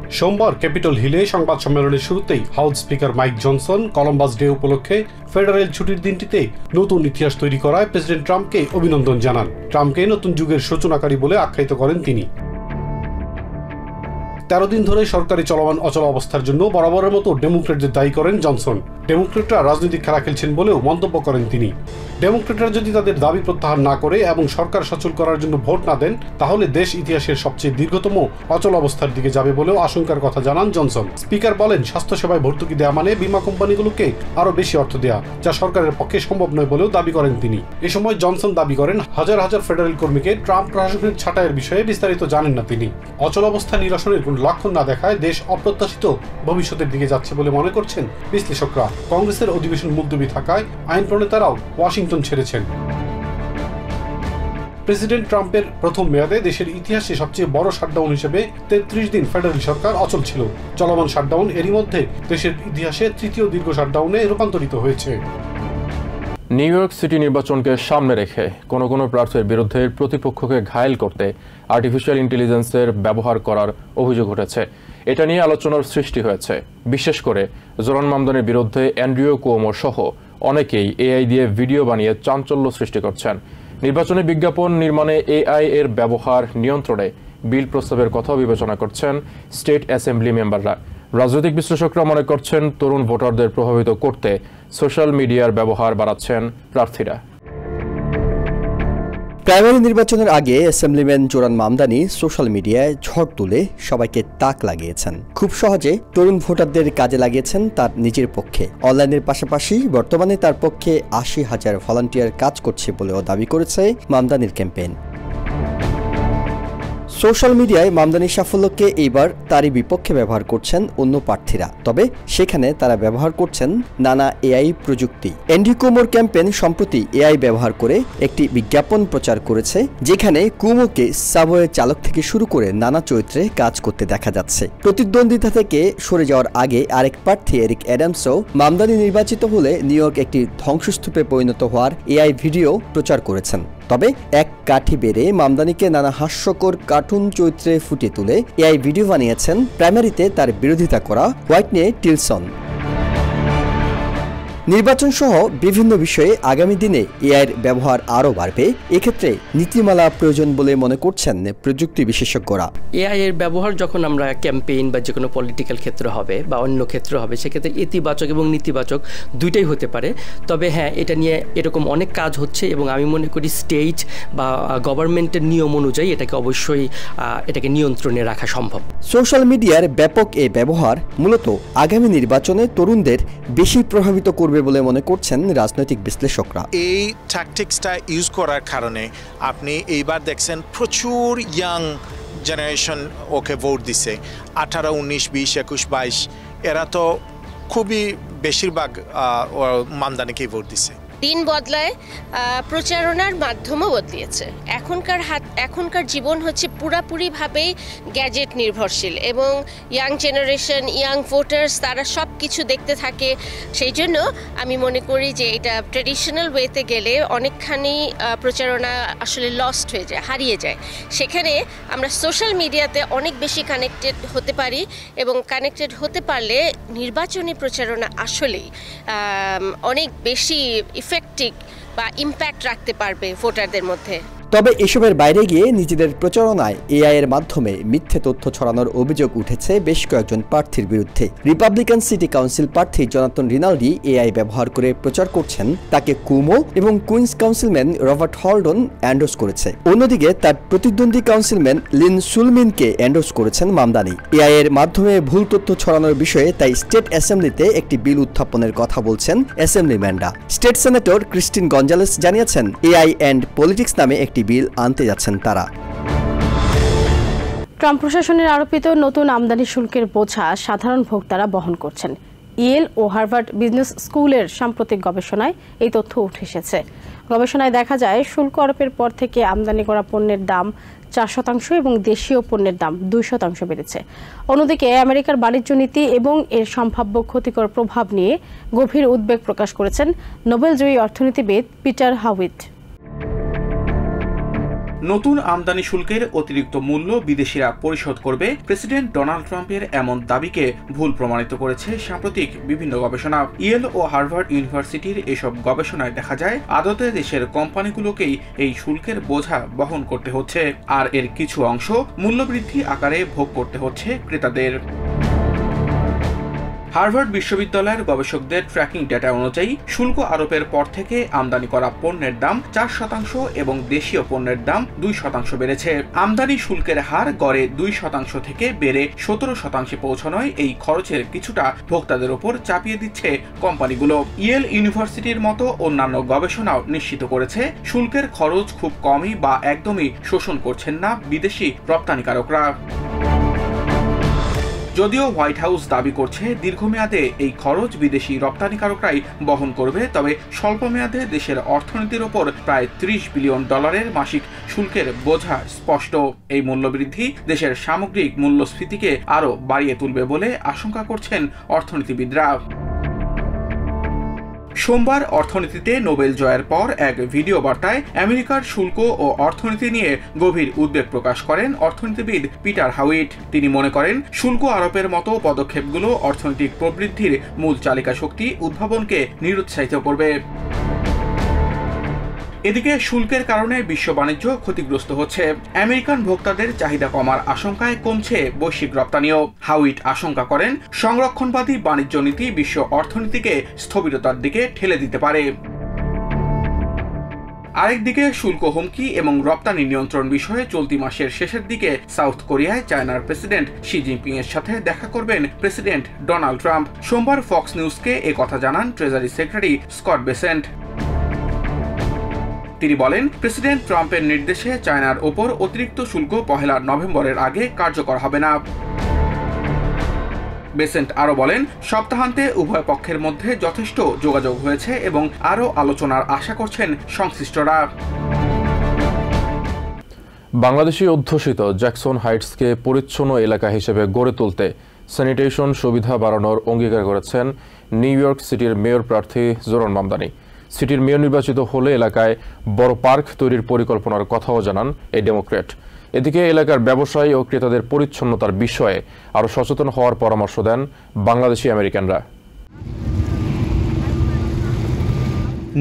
সোমবার ক্যাপিটল হিলে সংবাদ সম্মেলনের শুরুতেই house speaker mic Johnson Columbus day উপলক্ষে ফেডারেল ছুটির দিনটিতে নতুন ইতিহাস তৈরি করায় প্রেসিডেন্ট ট্রাম্পকে অভিনন্দন জানান। ট্রাম্পকে নতুন যুগের সূচনাকারী বলে আখ্যায়িত করেন তিনি। 13 দিন ধরে সরকারি চলমান অচল অবস্থার জন্য বরাবরের মতো ডেমোক্রেটদের দায়ী করেন জনসন। ডেমোক্রেটরা রাজনৈতিক খেলা খেলছেন বলেও মন্তব্য করেন তিনি। ডেমোক্রেটরা যদি তাদের দাবি প্রত্যাহার না করে এবং সরকার সচল করার জন্য ভোট না দেন, তাহলে দেশ ইতিহাসের সবচেয়ে দীর্ঘতম অচল অবস্থার দিকে যাবে বলেও আশঙ্কার কথা জানান জনসন। স্পিকার বলেন, স্বাস্থ্যসেবায় ভর্তুকি দেওয়া মানে বীমা কোম্পানিগুলোকে আরও বেশি অর্থ দেওয়া, যা সরকারের পক্ষে সম্ভব নয় বলেও দাবি করেন তিনি। এ সময় জনসন দাবি করেন, হাজার হাজার ফেডারেল কর্মীকে ট্রাম্প প্রশাসনের ছাঁটাইয়ের বিষয়ে বিস্তারিত জানেন না তিনি। অচল অবস্থা নিরসনের কোনো লক্ষণ না দেখায় দেশ অপ্রত্যাশিত ভবিষ্যতের দিকে যাচ্ছে বলে মনে করছেন বিশ্লেষকরা। কংগ্রেসের অধিবেশন মুলতবি থাকায় আইন প্রণেতারাও ওয়াশিংটন ছেড়েছেন। প্রেসিডেন্ট ট্রাম্পের প্রথম মেয়াদে দেশের ইতিহাসে সবচেয়ে বড় শাটডাউন হিসেবে 33 দিন ফেডারেল সরকার অচল ছিল। চলমান শাটডাউন এরই মধ্যে দেশের ইতিহাসে তৃতীয় দীর্ঘ শাটডাউনে রূপান্তরিত হয়েছে। নিউ ইয়র্ক সিটি নির্বাচনকে সামনে রেখে কোনো কোনো প্রার্থীর বিরুদ্ধে প্রতিপক্ষকে ঘায়েল করতে আর্টিফিশিয়াল ইন্টেলিজেন্সের ব্যবহার করার অভিযোগ উঠেছে। এটা নিয়ে আলোচনার সৃষ্টি হয়েছে। বিশেষ করে জোরান মামদানির বিরুদ্ধে অ্যান্ড্রিউ কুয়োমো সহ অনেকেই এআই দিয়ে ভিডিও বানিয়ে চাঞ্চল্য সৃষ্টি করছেন। নির্বাচনী বিজ্ঞাপন নির্মাণে এআই এর ব্যবহার নিয়ন্ত্রণে বিল প্রস্তাবের কথাও বিবেচনা করছেন স্টেট অ্যাসেম্বলি মেম্বাররা। রাজনৈতিক বিশ্লেষকরা মনে করছেন, তরুণ ভোটারদের প্রভাবিত করতে সোশ্যাল মিডিয়ার ব্যবহার বাড়াচ্ছেন প্রার্থীরা। প্রাইমারি নির্বাচনের আগে অ্যাসেম্বলিম্যান জোরান মামদানি সোশ্যাল মিডিয়ায় ঝড় তুলে সবাইকে তাক লাগিয়েছেন। খুব সহজে তরুণ ভোটারদের কাজে লাগিয়েছেন তার নিজের পক্ষে। অনলাইনের পাশাপাশি বর্তমানে তার পক্ষে 80,000 ভলান্টিয়ার কাজ করছে বলেও দাবি করেছে মামদানির ক্যাম্পেইন। সোশ্যাল মিডিয়ায় মামদানির সাফল্যকে এইবার তারই বিপক্ষে ব্যবহার করছেন অন্য প্রার্থীরা। তবে সেখানে তারা ব্যবহার করছেন নানা এআই প্রযুক্তি। অ্যান্ড্রিউ কুয়োমোর ক্যাম্পেইন সম্প্রতি এআই ব্যবহার করে একটি বিজ্ঞাপন প্রচার করেছে, যেখানে কুয়োমোকে সাবওয়ে চালক থেকে শুরু করে নানা চরিত্রে কাজ করতে দেখা যাচ্ছে। প্রতিদ্বন্দ্বিতা থেকে সরে যাওয়ার আগে আরেক প্রার্থী এরিক অ্যাডামসও মামদানি নির্বাচিত হলে নিউ ইয়র্ক একটি ধ্বংসস্তূপে পরিণত হওয়ার এআই ভিডিও প্রচার করেছেন। তবে এক কাঠি বেড়ে মামদানিকে নানা হাস্যকর কার্টুন চরিত্রে ফুটিয়ে তুলে এআই ভিডিও বানিয়েছেন প্রাইমারিতে তার বিরোধিতা করা হোয়াইটনি টিলসন। নির্বাচন সহ বিভিন্ন বিষয়ে আগামী দিনে এআইয়ের ব্যবহার আরও বাড়বে। এক্ষেত্রে নীতিমালা প্রয়োজন বলে মনে করছেন প্রযুক্তি বিশেষজ্ঞরা। এআই এর ব্যবহার যখন আমরা ক্যাম্পেইন বা যে কোনো পলিটিক্যাল ক্ষেত্র হবে বা অন্য ক্ষেত্র হবে, সেক্ষেত্রে ইতিবাচক এবং নেতিবাচক দুইটাই হতে পারে। তবে হ্যাঁ, এটা নিয়ে এরকম অনেক কাজ হচ্ছে এবং আমি মনে করি স্টেট বা গভর্নমেন্টের নিয়ম অনুযায়ী এটাকে অবশ্যই এটাকে নিয়ন্ত্রণে রাখা সম্ভব। সোশ্যাল মিডিয়ার ব্যাপক এই ব্যবহার মূলত আগামী নির্বাচনে তরুণদের বেশি প্রভাবিত করবে বলে মনে করছেন রাজনৈতিক বিশ্লেষকরা। এই ট্যাকটিক্সটা ইউজ করার কারণে আপনি এইবার দেখছেন প্রচুর ইয়াং জেনারেশন ওকে ভোট দিছে। 18, 19, 20, 21, 22 এরা তো খুবই বেশিরভাগ মামদানিকেই ভোট দিছে। দিন বদলায়, প্রচারণার মাধ্যমও বদলিয়েছে। এখনকার জীবন হচ্ছে পুরাপুরিভাবেই গ্যাজেট নির্ভরশীল এবং ইয়াং জেনারেশন, ইয়াং ভোটার্স তারা সব কিছু দেখতে থাকে। সেই জন্য আমি মনে করি যে এটা ট্র্যাডিশনাল ওয়েতে গেলে অনেকখানি প্রচারণা আসলে লস্ট হয়ে যায়, হারিয়ে যায়। সেখানে আমরা সোশ্যাল মিডিয়াতে অনেক বেশি কানেক্টেড হতে পারি এবং কানেক্টেড হতে পারলে নির্বাচনী প্রচারণা আসলেই অনেক বেশি ইফেক্টিভ বা ইম্প্যাক্ট রাখতে পারবে ভোটারদের মধ্যে। তবে এসবের বাইরে গিয়ে নিজেদের প্রচারণায় এআই এর মাধ্যমে মিথ্যে তথ্য ছড়ানোর অভিযোগ উঠেছে বেশ কয়েকজন প্রার্থীর বিরুদ্ধে। রিপাবলিকান সিটি কাউন্সিল প্রার্থী জোনাথন রিনালডি এআই ব্যবহার করে প্রচার করছেন তাকে কুয়োমো এবং কুইন্স কাউন্সিলম্যান রবার্ট হল্ডন এন্ডোর্স করেছে। অন্যদিকে তার প্রতিদ্বন্দ্বী কাউন্সিলম্যান লিন সুলমিনকে এন্ডোর্স করেছেন মামদানি। এআই এর মাধ্যমে ভুল তথ্য ছড়ানোর বিষয়ে তাই স্টেট অ্যাসেম্বলিতে একটি বিল উত্থাপনের কথা বলছেন অ্যাসেম্বলিম্যানরা। স্টেট সেনেটর ক্রিস্টিন গঞ্জালেস জানিয়েছেন এআই অ্যান্ড পলিটিক্স নামে একটি বিল আনতে যাচ্ছেন তারা। ট্রাম্প প্রশাসনের আরোপিত নতুন আমদানি শুল্কের বোঝা সাধারণ ভোক্তারা বহন করছেন। ইয়েল ও হার্ভার্ড বিজনেস স্কুলের সাম্প্রতিক গবেষণায় এই তথ্য উঠে এসেছে। গবেষণায় দেখা যায়, শুল্ক আরোপের পর থেকে আমদানি করা পণ্যের দাম 4% এবং দেশীয় পণ্যের দাম 2% বেড়েছে। অন্যদিকে আমেরিকার বাণিজ্য নীতি এবং এর সম্ভাব্য ক্ষতিকর প্রভাব নিয়ে গভীর উদ্বেগ প্রকাশ করেছেন নোবেলজয়ী অর্থনীতিবিদ পিটার হাউইট। নতুন আমদানি শুল্কের অতিরিক্ত মূল্য বিদেশিরা পরিশোধ করবে প্রেসিডেন্ট ডোনাল্ড ট্রাম্পের এমন দাবিকে ভুল প্রমাণিত করেছে সাম্প্রতিক বিভিন্ন গবেষণা। ইয়েল ও হার্ভার্ড ইউনিভার্সিটির এসব গবেষণায় দেখা যায় আদতে দেশের কোম্পানিগুলোকেই এই শুল্কের বোঝা বহন করতে হচ্ছে, আর এর কিছু অংশ মূল্যবৃদ্ধি আকারে ভোগ করতে হচ্ছে ক্রেতাদের। হার্ভার্ড বিশ্ববিদ্যালয়ের গবেষকদের ট্র্যাকিং ডেটা অনুযায়ী শুল্ক আরোপের পর থেকে আমদানি করা পণ্যের দাম 4% এবং দেশীয় পণ্যের দাম 2% বেড়েছে। আমদানি শুল্কের হার গড়ে 2% থেকে বেড়ে 17% পৌঁছানোয় এই খরচের কিছুটা ভোক্তাদের উপর চাপিয়ে দিচ্ছে কোম্পানিগুলো। ইয়েল ইউনিভার্সিটির মতো অন্যান্য গবেষণাও নিশ্চিত করেছে শুল্কের খরচ খুব কমই বা একদমই শোষণ করছেন না বিদেশি রপ্তানিকারকরা। যদিও হোয়াইট হাউস দাবি করছে দীর্ঘমেয়াদে এই খরচ বিদেশি রপ্তানিকারকরাই বহন করবে, তবে স্বল্পমেয়াদে দেশের অর্থনীতির ওপর প্রায় $30 বিলিয়ন মাসিক শুল্কের বোঝা স্পষ্ট। এই মূল্যবৃদ্ধি দেশের সামগ্রিক মূল্যস্ফীতিকে আরও বাড়িয়ে তুলবে বলে আশঙ্কা করছেন অর্থনীতিবিদরা। সোমবার অর্থনীতিতে নোবেল জয়ের পর এক ভিডিও বার্তায় আমেরিকার শুল্ক ও অর্থনীতি নিয়ে গভীর উদ্বেগ প্রকাশ করেন অর্থনীতিবিদ পিটার হাউইট। তিনি মনে করেন শুল্ক আরোপের মতো পদক্ষেপগুলো অর্থনৈতিক প্রবৃদ্ধির মূল চালিকা শক্তি উদ্ভাবনকে নিরুৎসাহিত করবে। এদিকে শুল্কের কারণে বিশ্ব বাণিজ্য ক্ষতিগ্রস্ত হচ্ছে। আমেরিকান ভোক্তাদের চাহিদা কমার আশঙ্কায় কমছে বৈশ্বিক রপ্তানিও। হাউইট আশঙ্কা করেন সংরক্ষণবাদী বাণিজ্য নীতি বিশ্ব অর্থনীতিকে স্থবিরতার দিকে ঠেলে দিতে পারে। আরেকদিকে শুল্ক হুমকি এবং রপ্তানি নিয়ন্ত্রণ বিষয়ে চলতি মাসের শেষের দিকে সাউথ কোরিয়ায় চায়নার প্রেসিডেন্ট শি জিনপিং এর সাথে দেখা করবেন প্রেসিডেন্ট ডোনাল্ড ট্রাম্প। সোমবার ফক্স নিউজকে কথা জানান ট্রেজারি সেক্রেটারি স্কট বেসেন্ট। তিনি বলেন, প্রেসিডেন্ট ট্রাম্পের নির্দেশে চায়নার ওপর অতিরিক্ত শুল্ক 1 নভেম্বরের আগে কার্যকর হবে না। বেসেন্ট আরও বলেন, সপ্তাহান্তে উভয় পক্ষের মধ্যে যথেষ্ট যোগাযোগ হয়েছে এবং আরও আলোচনার আশা করছেন সংশ্লিষ্টরা। বাংলাদেশি অধ্যুষিত জ্যাকসন হাইটসকে পরিচ্ছন্ন এলাকা হিসেবে গড়ে তুলতে স্যানিটেশন সুবিধা বাড়ানোর অঙ্গীকার করেছেন নিউ ইয়র্ক সিটির মেয়র প্রার্থী জোরান মামদানি। সিটির মেয়র নির্বাচিত হলে এলাকায় বড় পার্ক তৈরির পরিকল্পনার কথাও জানান এই ডেমোক্র্যাট। এদিকে এলাকার ব্যবসায়ী ও ক্রেতাদের পরিচ্ছন্নতার বিষয়ে আরও সচেতন হওয়ার পরামর্শ দেন বাংলাদেশি আমেরিকানরা।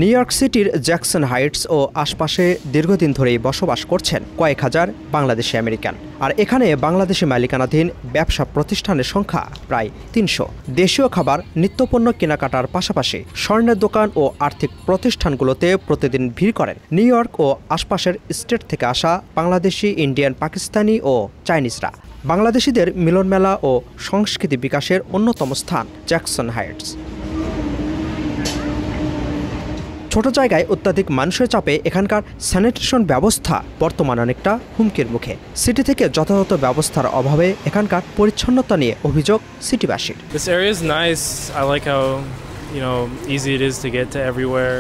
নিউ ইয়র্ক সিটির জ্যাকসন হাইটস ও আশপাশে দীর্ঘদিন ধরেই বসবাস করছেন কয়েক হাজার বাংলাদেশি আমেরিকান। আর এখানে বাংলাদেশি মালিকানাধীন ব্যবসা প্রতিষ্ঠানের সংখ্যা প্রায় 300। দেশীয় খাবার, নিত্যপণ্য কেনাকাটার পাশাপাশি স্বর্ণের দোকান ও আর্থিক প্রতিষ্ঠানগুলোতে প্রতিদিন ভিড় করেন নিউ ইয়র্ক ও আশপাশের স্টেট থেকে আসা বাংলাদেশি, ইন্ডিয়ান, পাকিস্তানি ও চাইনিজরা। বাংলাদেশিদের মিলনমেলা ও সংস্কৃতি বিকাশের অন্যতম স্থান জ্যাকসন হাইটস। ছোট জায়গায় অত্যাধিক মানুষের চাপে এখানকার স্যানিটেশন ব্যবস্থা বর্তমানে অনেকটা হুমকির মুখে। সিটি থেকে যথাযথ ব্যবস্থার অভাবে এখানকার পরিচ্ছন্নতা নিয়ে অভিযোগ সিটিবাসীর। This area is nice. I like how, easy it is to get to everywhere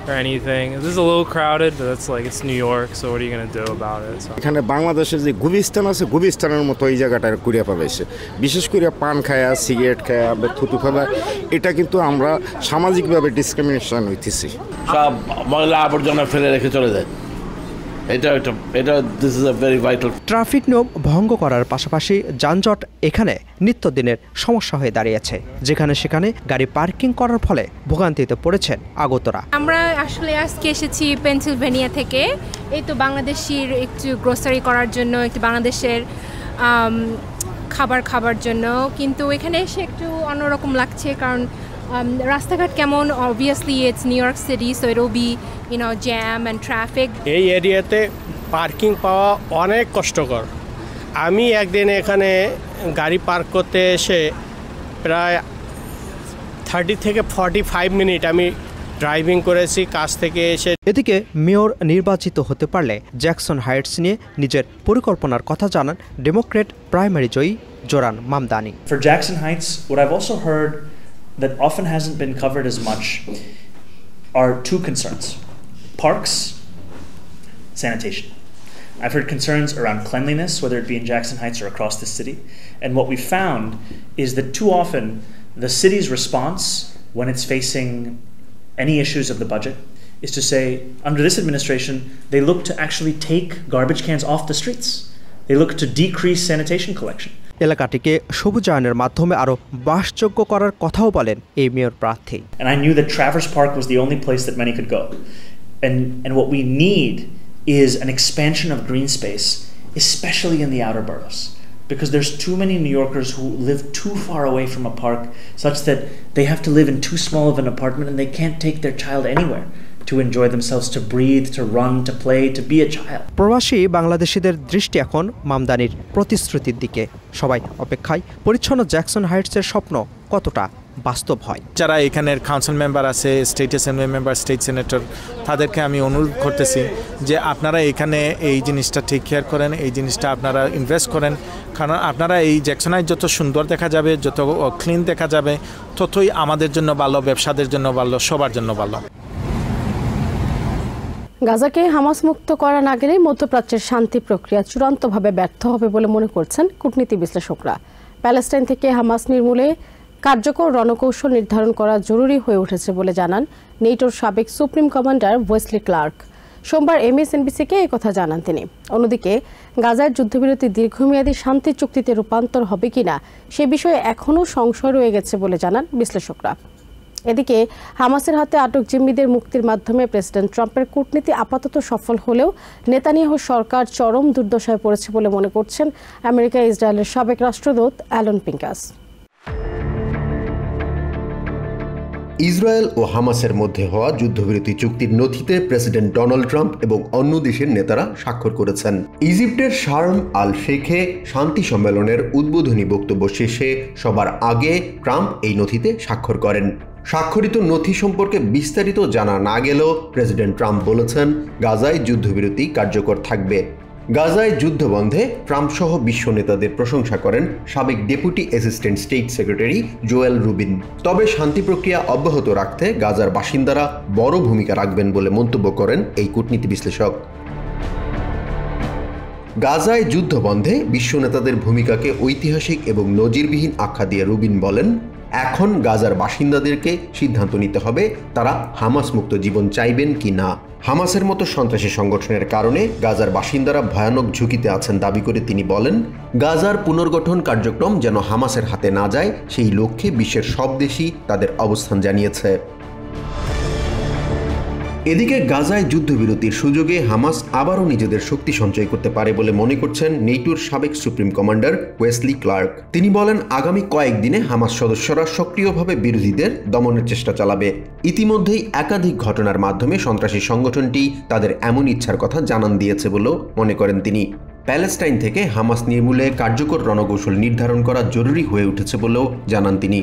or anything. This is a little crowded, but it's New York, so what are you going to do about it? এখানে বাংলাদেশের যে গুলিস্তান আছে, গুলিস্তানের মতো এই জায়গাটা কুড়িয়ে পাবেছে। বিশেষ করে পান খায়া, সিগারেট খায়া, থুতু খাওয়া, এটা কিন্তু আমরা সামাজিকভাবে ডিসক্রিমিনেশন হইতেছি। সব ময়লা আবর্জনা ফেলে রেখে চলে যায়। This is a very vital. Traffic নিয়ম ভঙ্গ করার পাশাপাশি যানজট এখানে নিত্যদিনের সমস্যা হয়ে দাঁড়িয়েছে, যেখানে সেখানে গাড়ি পার্কিং করার ফলে ভোগান্তিতে পড়েছেন আগতরা। আমরা আসলে আজকে এসেছি পেনসিলভেনিয়া থেকে, এই তো বাংলাদেশির একটু গ্রোসারি করার জন্য, একটু বাংলাদেশের খাবার জন্য, কিন্তু এখানে এসে একটু অন্যরকম লাগছে, কারণ রাস্তাঘাট কেমন, obviously it's new York city, so it will be jam and traffic. এই এরিয়াতে পার্কিং পাওয়া অনেক কষ্টকর। আমি একদিন এখানে গাড়ি পার্ক করতে এসে প্রায় 30 থেকে 45 মিনিট আমি ড্রাইভিং করেছি কাজ থেকে এসে। এদিকে মেয়র নির্বাচিত হতে পারলে জ্যাকসন হাইটস নিয়ে নিজের পরিকল্পনার কথা জানান Democrat primary Joyee Zoran Mamdani. For Jackson Heights, what I've also heard that often hasn't been covered as much are two concerns: parks, sanitation. I've heard concerns around cleanliness, whether it be in Jackson Heights or across the city. And what we found is that too often the city's response when it's facing any issues of the budget is to say, under this administration, they look to actually take garbage cans off the streets. They look to decrease sanitation collection. এলাকাটিকে সবুজায়নের মাধ্যমে আরো বাসযোগ্য করার কথাও বলেন এই mayor প্রার্থী। And I knew that Traverse Park was the only place that many could go. And what we need is an expansion of green space, especially in the outer boroughs. Because there's too many New Yorkers who live too far away from a park such that they have to live in too small of an apartment and they can't take their child anywhere to enjoy themselves, to breathe, to run, to play, to be a child. প্রবাসী বাংলাদেশিদের দৃষ্টি এখন মামদানির প্রতিশ্রুতির দিকে। সবাই অপেক্ষায় পরিচ্ছন্ন Jackson হাইটসের স্বপ্ন কতটা বাস্তব হয়। যারা এখানের কাউন্সিল মেম্বার আছে, state assembly member, state senator, তাদেরকে আমি অনুরোধ করতেছি যে আপনারা এখানে এই জিনিসটা টেক কেয়ার করেন, এই জিনিসটা আপনারা ইনভেস্ট করেন, কারণ আপনারা এই জ্যাকসন হাইটস যত সুন্দর দেখা যাবে, যত ক্লিন দেখা যাবে, ততই আমাদের জন্য ভালো, ব্যবসাদের জন্য ভালো, সবার জন্য ভালো। গাজাকে হামাস মুক্ত করা না গেলে মধ্যপ্রাচ্যের শান্তি প্রক্রিয়া চূড়ান্তভাবে ব্যর্থ হবে বলে মনে করছেন কূটনীতি বিশ্লেষকরা। প্যালেস্টাইন থেকে হামাস নির্মূলে কার্যকর রণকৌশল নির্ধারণ করা জরুরি হয়ে উঠেছে বলে জানান নেটোর সাবেক সুপ্রিম কমান্ডার ওয়েসলি ক্লার্ক। সোমবার MSNBC-কে একথা জানান তিনি। অন্যদিকে গাজার যুদ্ধবিরতি দীর্ঘমেয়াদী শান্তি চুক্তিতে রূপান্তর হবে কিনা সে বিষয়ে এখনও সংশয় রয়ে গেছে বলে জানান বিশ্লেষকরা। এদিকে হামাসের হাতে আটক জিম্মিদের মুক্তির মাধ্যমে প্রেসিডেন্ট ট্রাম্পের কূটনীতি আপাতত সফল হলেও নেতানিয়াহু সরকার চরম দুর্দশায় পড়েছে বলে মনে করছেন আমেরিকা ইসরায়েলের সাবেক রাষ্ট্রদূত অ্যালন পিঙ্কাস। ইসরায়েল ও হামাসের মধ্যে হওয়া যুদ্ধবিরতি চুক্তির নথিতে প্রেসিডেন্ট ডোনাল্ড ট্রাম্প এবং অন্য দেশের নেতারা স্বাক্ষর করেছেন। ইজিপ্টের শার্ম আল শেখে শান্তি সম্মেলনের উদ্বোধনী বক্তব্য শেষে সবার আগে ট্রাম্প এই নথিতে স্বাক্ষর করেন। স্বাক্ষরিত নথি সম্পর্কে বিস্তারিত জানা না গেলেও প্রেসিডেন্ট ট্রাম্প বলেছেন গাজায় যুদ্ধবিরতি কার্যকর থাকবে। গাজায় যুদ্ধবন্ধে ট্রাম্প সহ বিশ্ব নেতাদের প্রশংসা করেন সাবেক deputy assistant state secretary Joel Rubin. তবে শান্তি প্রক্রিয়া অব্যাহত রাখতে গাজার বাসিন্দারা বড় ভূমিকা রাখবেন বলে মন্তব্য করেন এই কূটনীতি বিশ্লেষক। গাজায় যুদ্ধবন্ধে বিশ্ব নেতাদের ভূমিকাকে ঐতিহাসিক এবং নজিরবিহীন আখ্যা দিয়ে রুবিন বলেন, এখন গাজার বাসিন্দাদেরকে সিদ্ধান্ত নিতে হবে তারা হামাস মুক্ত জীবন চাইবেন কি না। হামাসের মতো সন্ত্রাসী সংগঠনের কারণে গাজার বাসিন্দারা ভয়ানক ঝুঁকিতে আছেন দাবি করে তিনি বলেন, গাজার পুনর্গঠন কার্যক্রম যেন হামাসের হাতে না যায় সেই লক্ষ্যে বিশ্বের সব দেশই তাদের অবস্থান জানিয়েছে। এদিকে গাজায় যুদ্ধবিরতির সুযোগে হামাস আবারও নিজেদের শক্তি সঞ্চয় করতে পারে বলে মনে করছেন নেটোর সাবেক সুপ্রিম কমান্ডার ওয়েসলি ক্লার্ক। তিনি বলেন, আগামী কয়েকদিনে হামাস সদস্যরা সক্রিয়ভাবে বিরোধীদের দমনের চেষ্টা চালাবে। ইতিমধ্যেই একাধিক ঘটনার মাধ্যমে সন্ত্রাসী সংগঠনটি তাদের এমন ইচ্ছার কথা জানান দিয়েছে বলেও মনে করেন তিনি। প্যালেস্টাইন থেকে হামাস নির্মূলে কার্যকর রণকৌশল নির্ধারণ করা জরুরি হয়ে উঠেছে বলেও জানান তিনি।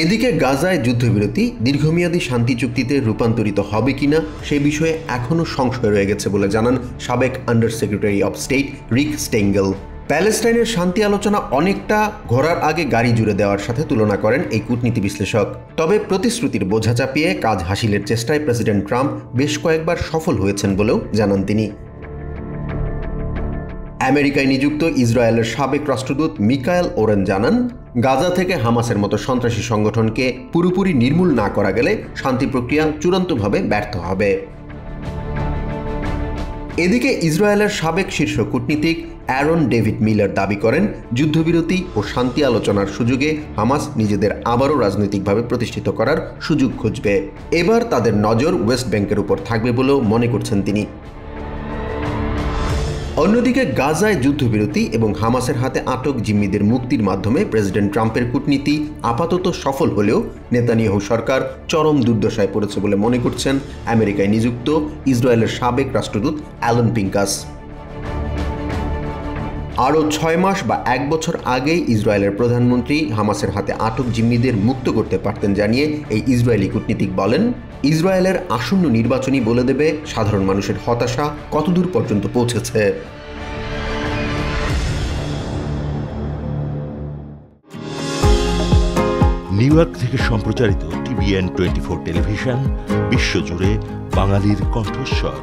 এদিকে গাজায় যুদ্ধবিরতি দীর্ঘমেয়াদী শান্তি চুক্তিতে রূপান্তরিত হবে কিনা সে বিষয়ে এখনও সংশয় রয়ে গেছে বলে জানান সাবেক আন্ডার সেক্রেটারি অব স্টেট রিক স্টেঙ্গেল। প্যালেস্টাইনের শান্তি আলোচনা অনেকটা ঘোড়ার আগে গাড়ি জুড়ে দেওয়ার সাথে তুলনা করেন এই কূটনীতি বিশ্লেষক। তবে প্রতিশ্রুতির বোঝা চাপিয়ে কাজ হাসিলের চেষ্টায় প্রেসিডেন্ট ট্রাম্প বেশ কয়েকবার সফল হয়েছেন বলেও জানান তিনি। আমেরিকায় নিযুক্ত ইসরায়েলের সাবেক রাষ্ট্রদূত মিকায়েল ওরেন জানান, গাজা থেকে হামাসের মতো সন্ত্রাসী সংগঠনকে পুরোপুরি নির্মূল না করা গেলে শান্তি প্রক্রিয়া চূড়ান্তভাবে ব্যর্থ হবে। এদিকে ইসরায়েলের সাবেক শীর্ষ কূটনীতিক অ্যারন ডেভিড মিলার দাবি করেন, যুদ্ধবিরতি ও শান্তি আলোচনার সুযোগে হামাস নিজেদের আবারও রাজনৈতিকভাবে প্রতিষ্ঠিত করার সুযোগ খুঁজবে। এবার তাদের নজর ওয়েস্ট ব্যাংকের উপর থাকবে বলেও মনে করছেন তিনি। অন্যদিকে গাজায় যুদ্ধবিরতি এবং হামাসের হাতে আটক জিম্মিদের মুক্তির মাধ্যমে প্রেসিডেন্ট ট্রাম্পের কূটনীতি আপাতত সফল হলেও নেতানিয়াহু সরকার চরম দুর্দশায় পড়েছে বলে মনে করছেন আমেরিকায় নিযুক্ত ইসরায়েলের সাবেক রাষ্ট্রদূত অ্যালন পিঙ্কাস। আরও 6 মাস বা 1 বছর আগেই ইসরায়েলের প্রধানমন্ত্রী হামাসের হাতে আটক জিম্মিদের মুক্ত করতে পারতেন জানিয়ে এই ইসরায়েলি কূটনীতিক বলেন, ইসরায়েলের আসন্ন নির্বাচনই বলে দেবে সাধারণ মানুষের হতাশা কতদূর পর্যন্ত পৌঁছেছে। নিউ ইয়র্ক থেকে সম্প্রচারিত TVN 24 টেলিভিশন বিশ্বজুড়ে বাঙালির কণ্ঠস্বর।